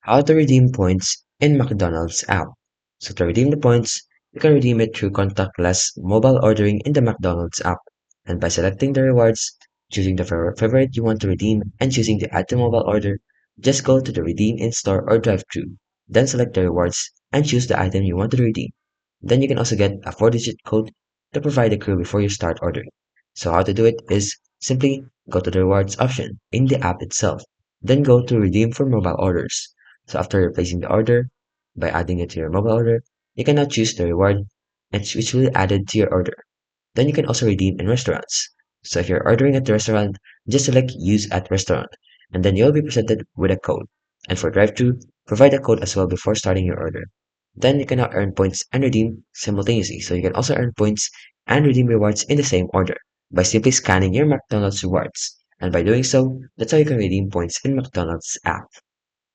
How to redeem points in McDonald's app. So to redeem the points, you can redeem it through contactless mobile ordering in the McDonald's app. And by selecting the rewards, choosing the favorite you want to redeem, and choosing the add to mobile order, just go to the redeem in store or drive-thru. Then select the rewards and choose the item you want to redeem. Then you can also get a 4-digit code to provide the crew before you start ordering. So how to do it is simply go to the rewards option in the app itself. Then go to redeem for mobile orders. So after placing the order, by adding it to your mobile order, you can now choose the reward and which will be added to your order. Then you can also redeem in restaurants. So if you're ordering at the restaurant, just select use at restaurant and then you'll be presented with a code. And for drive-thru, provide a code as well before starting your order. Then you can now earn points and redeem simultaneously. So you can also earn points and redeem rewards in the same order by simply scanning your McDonald's rewards. And by doing so, that's how you can redeem points in McDonald's app.